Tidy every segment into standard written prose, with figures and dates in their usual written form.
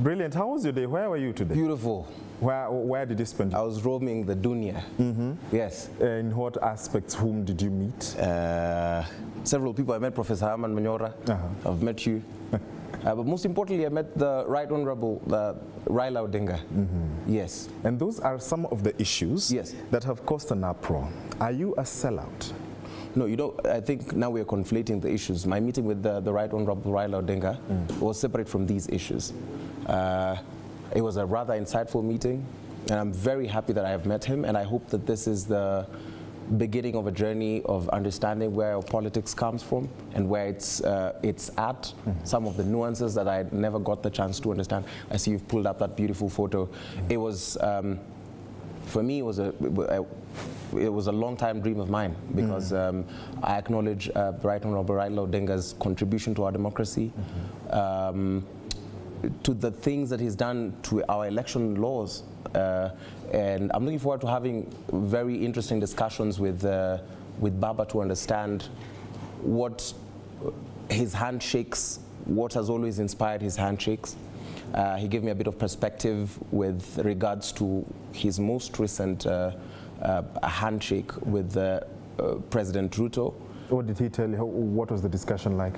Brilliant. How was your day? Where were you today? Beautiful. Where did you spend it? I was roaming the dunya. Yes. In what aspects? Whom did you meet? Several people. I met Professor Kasmuel McOure. I've met you. But most importantly, I met the Right Honorable Raila Odinga. Yes. And those are some of the issues that have caused an uproar. Are you a sellout? No, you know, I think now we are conflating the issues. My meeting with the Right Honorable Raila Odinga was separate from these issues. It was a rather insightful meeting, and I'm very happy that I have met him, and I hope that this is the beginning of a journey of understanding where our politics comes from and where it's at, some of the nuances that I never got the chance to understand. I see you've pulled up that beautiful photo. It was, for me, it was a long-time dream of mine, because I acknowledge Right Honorable Raila Odinga's contribution to our democracy, to the things that he's done to our election laws. And I'm looking forward to having very interesting discussions with BAMBA to understand what his handshakes, what has always inspired his handshakes. He gave me a bit of perspective with regards to his most recent handshake with President Ruto. What did he tell you? What was the discussion like?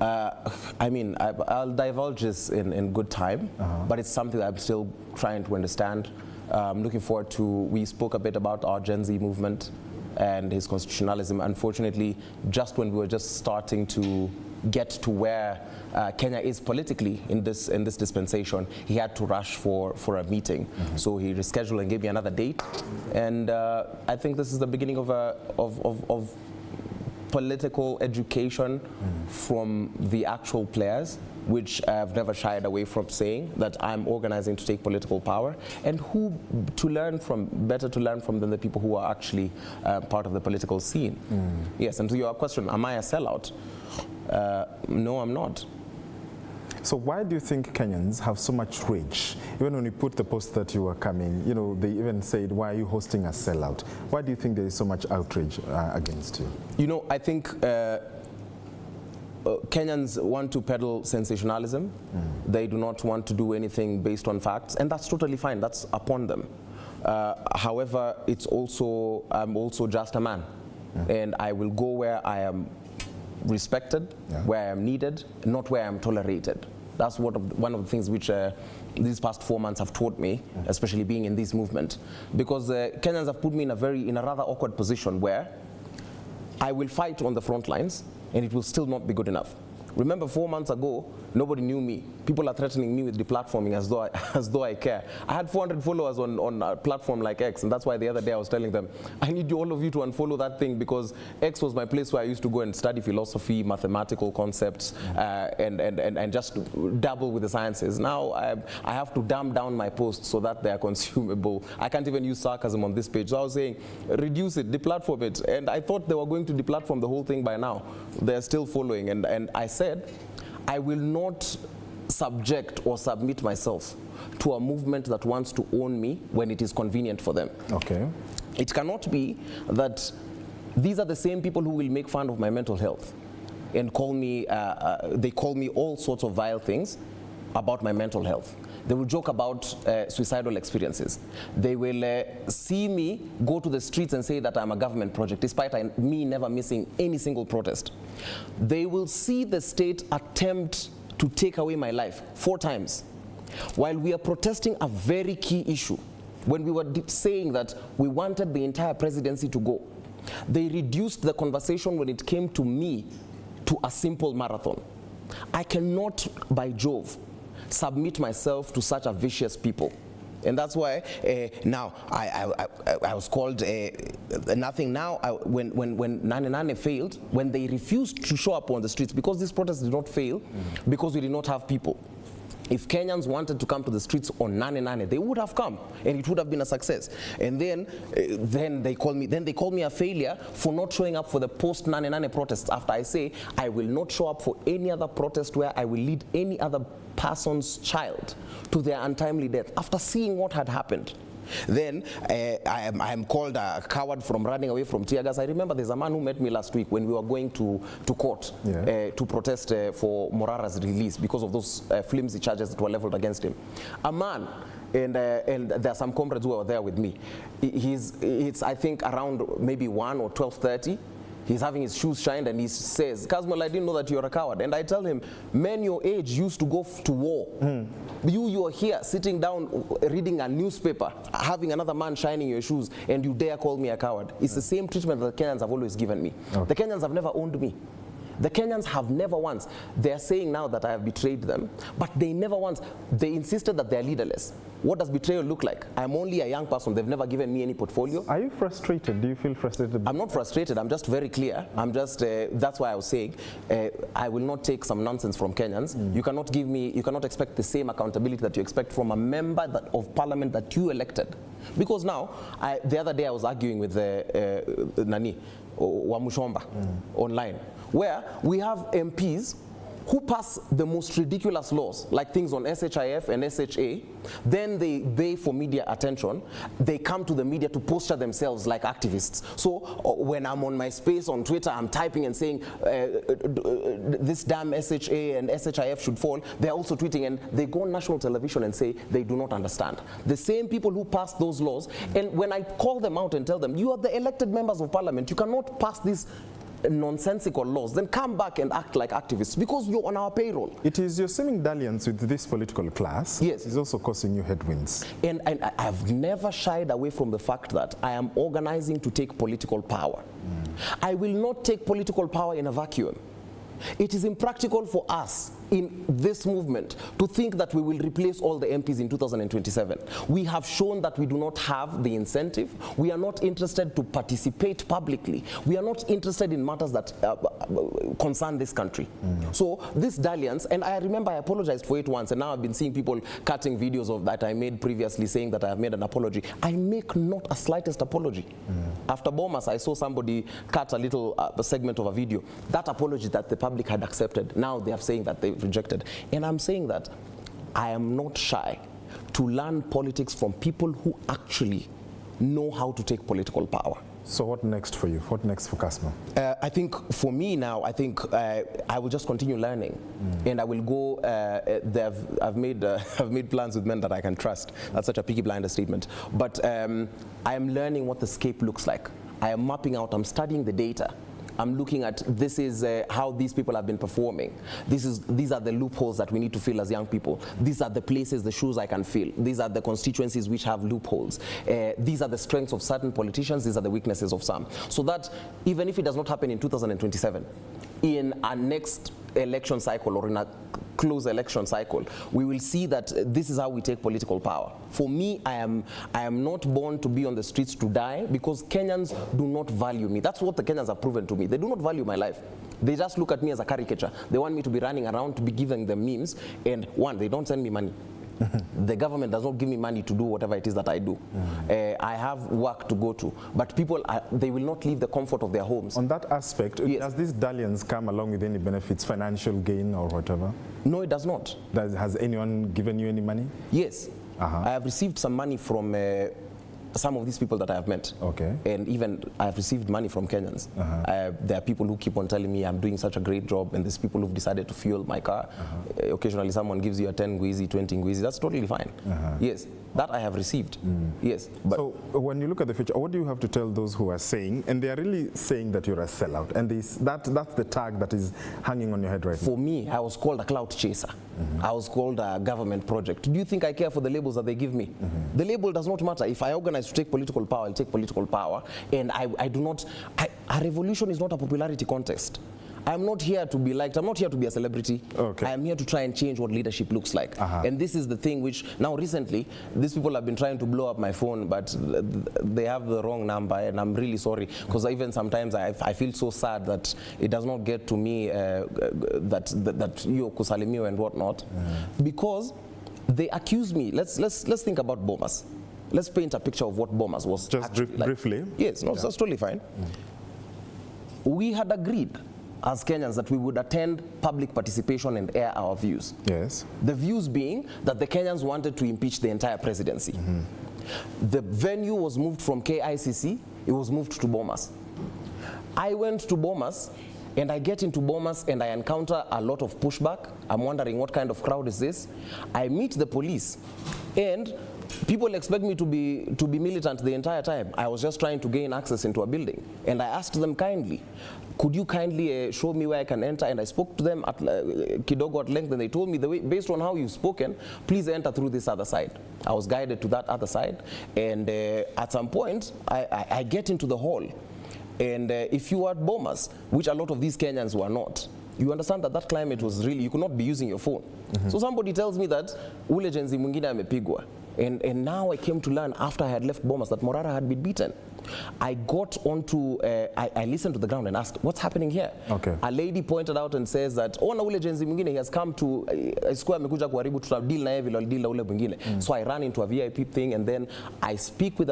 I mean, I'll divulge this in good time, but it's something that I'm still trying to understand. I'm looking forward to, we spoke a bit about our Gen Z movement and his constitutionalism. Unfortunately, just when we were just starting to get to where Kenya is politically in this dispensation, he had to rush for a meeting. So he rescheduled and gave me another date. And I think this is the beginning of political education from the actual players, which I've never shied away from saying, that I'm organizing to take political power, and who to learn from, better to learn from than the people who are actually part of the political scene. Yes, and to your question, am I a sellout? No, I'm not. So why do you think Kenyans have so much rage? Even when you put the post that you were coming, you know, they even said, why are you hosting a sellout? Why do you think there is so much outrage against you? You know, I think Kenyans want to peddle sensationalism. They do not want to do anything based on facts, and that's totally fine. That's upon them. However, it's also, I'm also just a man, and I will go where I am respected, where I am needed, not where I am tolerated. That's one of the things which these past 4 months have taught me, especially being in this movement, because Kenyans have put me in a rather awkward position where I will fight on the front lines and it will still not be good enough. Remember, 4 months ago, nobody knew me. People are threatening me with deplatforming as though I care. I had 400 followers on a platform like X, and that's why the other day I was telling them, I need all of you to unfollow that thing, because X was my place where I used to go and study philosophy, mathematical concepts, and just dabble with the sciences. Now I have to dumb down my posts so that they are consumable. I can't even use sarcasm on this page. So I was saying, reduce it, deplatform it. And I thought they were going to deplatform the whole thing by now. They're still following. And I said, I will not subject or submit myself to a movement that wants to own me when it is convenient for them. Okay. It cannot be that these are the same people who will make fun of my mental health and call me, they call me all sorts of vile things about my mental health. They will joke about suicidal experiences. They will see me go to the streets and say that I'm a government project, despite me never missing any single protest. They will see the state attempt to take away my life 4 times, while we are protesting a very key issue. When we were saying that we wanted the entire presidency to go, they reduced the conversation when it came to me to a simple marathon. I cannot, by Jove, submit myself to such a vicious people. And that's why now I was called nothing. Now when Nane Nane failed, when they refused to show up on the streets, because this protest did not fail, because we did not have people. If Kenyans wanted to come to the streets on Nane Nane, they would have come, and it would have been a success. And then they call me a failure for not showing up for the post Nane Nane protests. After I say I will not show up for any other protest where I will lead any other person's child to their untimely death, after seeing what had happened. Then I am called a coward from running away from tear gas. I remember there's a man who met me last week when we were going to court to protest for Morara's release because of those flimsy charges that were leveled against him. A man, and there are some comrades who were there with me. It's I think around maybe 1 or 12:30. He's having his shoes shined and he says, Kasmuel, I didn't know that you're a coward. And I tell him, men your age used to go to war. You are here sitting down reading a newspaper, having another man shining your shoes, and you dare call me a coward. It's the same treatment that the Kenyans have always given me. The Kenyans have never owned me. The Kenyans have never once, they're saying now that I have betrayed them, but they never once, they insisted that they're leaderless. What does betrayal look like? I'm only a young person, they've never given me any portfolio. Are you frustrated? Do you feel frustrated? I'm not frustrated, I'm just very clear. I'm just, that's why I was saying, I will not take some nonsense from Kenyans. You cannot give me, you cannot expect the same accountability that you expect from a member of parliament that you elected. Because now, the other day I was arguing with Nani, Wamushomba, online, where we have MPs who pass the most ridiculous laws, like things on SHIF and SHA, then they beg for media attention, they come to the media to posture themselves like activists. So when I'm on my space on Twitter, I'm typing and saying, this damn SHA and SHIF should fall, they're also tweeting, and they go on national television and say they do not understand. The same people who passed those laws, and when I call them out and tell them, you are the elected members of parliament, you cannot pass these nonsensical laws, then come back and act like activists because you're on our payroll. It is your seeming dalliance with this political class is also causing you headwinds. And I've never shied away from the fact that I am organizing to take political power. I will not take political power in a vacuum. It is impractical for us in this movement to think that we will replace all the MPs in 2027. We have shown that we do not have the incentive. We are not interested to participate publicly. We are not interested in matters that concern this country. So this dalliance, and I remember I apologized for it once, and now I've been seeing people cutting videos of that I made previously saying that I have made an apology. I make not a slightest apology. After Bomas, I saw somebody cut a little segment of a video. That apology that the public had accepted, now they are saying that they've rejected. And I'm saying that I am not shy to learn politics from people who actually know how to take political power. So what next for you? What next for Kasmuel? I think for me now, I think I will just continue learning, and I will go. I've made plans with men that I can trust. That's such a Peaky Blinders statement. But I am learning what the scape looks like. I am mapping out. I'm studying the data. I'm looking at this is how these people have been performing. These are the loopholes that we need to fill as young people. These are the places, the shoes I can fill. These are the constituencies which have loopholes. These are the strengths of certain politicians. These are the weaknesses of some. So that even if it does not happen in 2027, in our next election cycle or in a close election cycle, we will see that this is how we take political power. For me, I am not born to be on the streets to die because Kenyans do not value me. That's what the Kenyans have proven to me. They do not value my life. They just look at me as a caricature. They want me to be running around to be giving them memes, and one, they don't send me money. The government does not give me money to do whatever it is that I do. I have work to go to, but people, they will not leave the comfort of their homes. On that aspect, does this dalliance come along with any benefits, financial gain or whatever? No, it does not. Has anyone given you any money? Yes. I have received some money from some of these people that I have met. Okay. And even I have received money from Kenyans. There are people who keep on telling me I'm doing such a great job, and there's people who've decided to fuel my car. Occasionally someone gives you a 10 ngwizi, 20 ngwizi. That's totally fine. Yes, that I have received. Yes. But so when you look at the future, what do you have to tell those who are saying, and they are really saying that you're a sellout, and that's the tag that is hanging on your head right now? For me, I was called a clout chaser. I was called a government project. Do you think I care for the labels that they give me? The label does not matter. If I organize to take political power, I'll take political power. And I do not, a revolution is not a popularity contest. I'm not here to be liked. I'm not here to be a celebrity. Okay. I am here to try and change what leadership looks like. And this is the thing which, now recently, these people have been trying to blow up my phone, but they have the wrong number, and I'm really sorry. Because even sometimes I feel so sad that it does not get to me that you kusalimiwa and whatnot. Because they accuse me. Let's think about Bomas. Let's paint a picture of what Bomas was. Just briefly. Yes, no, that's totally fine. We had agreed as Kenyans that we would attend public participation and air our views. Yes. The views being that the Kenyans wanted to impeach the entire presidency. The venue was moved from KICC, it was moved to Bomas. I went to Bomas, and I get into Bomas and I encounter a lot of pushback. I'm wondering what kind of crowd is this? I meet the police, and people expect me to be militant the entire time. I was just trying to gain access into a building, and I asked them kindly, could you kindly show me where I can enter? And I spoke to them at kidogo at length, and they told me, the way, based on how you've spoken, please enter through this other side. I was guided to that other side, and at some point, I get into the hall. And if you are at Bomas, which a lot of these Kenyans were not, you understand that that climate was really, you could not be using your phone. So somebody tells me that ule jenzi mwingine amepigwa. And now I came to learn after I had left Bomas that Morara had been beaten. I got onto, I listened to the ground and asked, what's happening here? Okay. A lady pointed out and says that, oh, na ule jenzi mwingine, he has come to, sikuwa amekuja kuharibu, tuta deal na vile deal na ule mwingine. So I ran into a VIP thing, and then I speak with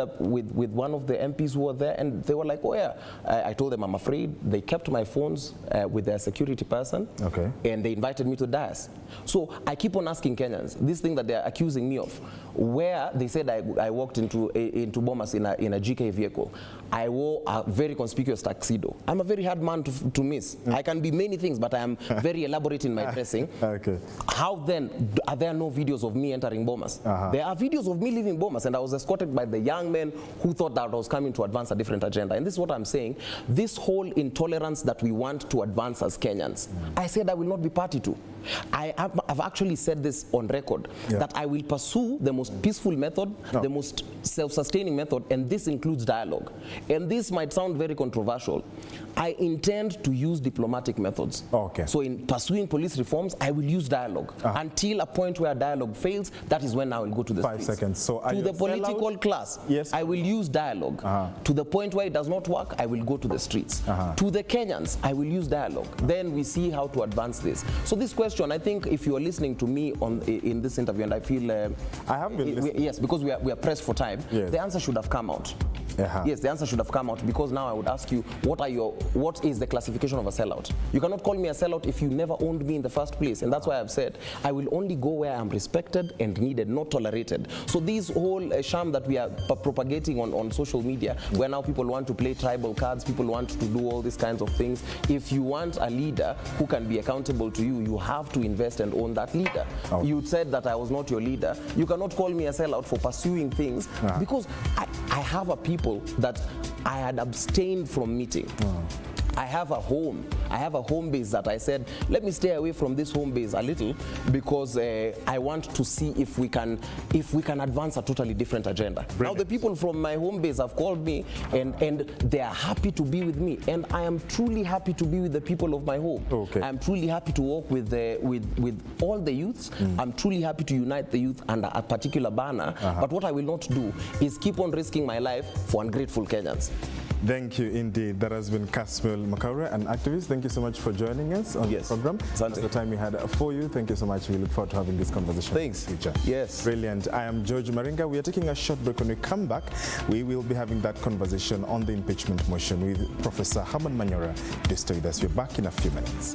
one of the MPs who were there, and they were like, oh yeah. I told them I'm afraid. They kept my phones with their security person, okay, and they invited me to dais. So I keep on asking Kenyans, this thing that they're accusing me of, where they said I walked into Bomas in a GK vehicle. I wore a very conspicuous tuxedo. I'm a very hard man to miss. I can be many things, but I am very elaborate in my dressing. Okay. How then are there no videos of me entering Bomas? There are videos of me leaving Bomas, and I was escorted by the young men who thought that I was coming to advance a different agenda. And this is what I'm saying. This whole intolerance that we want to advance as Kenyans, I said I will not be party to. I've actually said this on record, that I will pursue the most peaceful method, the most self-sustaining method, and this includes dialogue. And this might sound very controversial. I intend to use diplomatic methods. Okay. So in pursuing police reforms, I will use dialogue. Until a point where dialogue fails, that is when I will go to the 5 streets. seconds. So to the political class, yes, I will use dialogue. To the point where it does not work, I will go to the streets. To the Kenyans, I will use dialogue. Then we see how to advance this. So this question, I think if you are listening to me in this interview, and I feel... I have been listening. Yes, because we are pressed for time, the answer should have come out. Yes, the answer should have come out, because now I would ask you, what is the classification of a sellout? You cannot call me a sellout if you never owned me in the first place, and that's why I've said I will only go where I'm respected and needed, not tolerated. So this whole sham that we are propagating on social media, where now people want to play tribal cards, people want to do all these kinds of things. If you want a leader who can be accountable to you, you have to invest and own that leader. You said that I was not your leader. You cannot call me a sellout for pursuing things, because I have a people that I had abstained from meeting. I have a home. I have a home base that I said, let me stay away from this home base a little, because I want to see if we can advance a totally different agenda. Brilliant. Now the people from my home base have called me, and they are happy to be with me, and I am truly happy to be with the people of my home. Okay. I'm truly happy to work with all the youths. I'm truly happy to unite the youth under a particular banner. But what I will not do is keep on risking my life for ungrateful Kenyans. Thank you indeed. That has been Kasmuel McOure, an activist. Thank you so much for joining us on the program. That's the time we had for you. Thank you so much. We look forward to having this conversation. Thanks. In the future. Yes. Brilliant. I am George Maringa. We are taking a short break. When we come back, we will be having that conversation on the impeachment motion with Professor Herman Manyora. Stay with us. We're back in a few minutes.